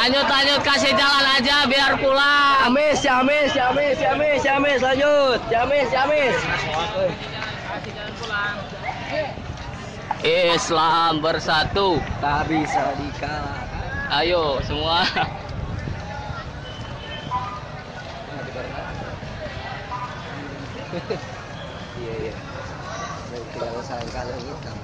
Lanjut, kasih jalan aja biar pulang. Ciamis, lanjut. Ciamis. Kasih jalan pulang. Islam bersatu, Tak bisa dikalahkan. ayo semua. Iya. Tinggal usahakan kalau hitam.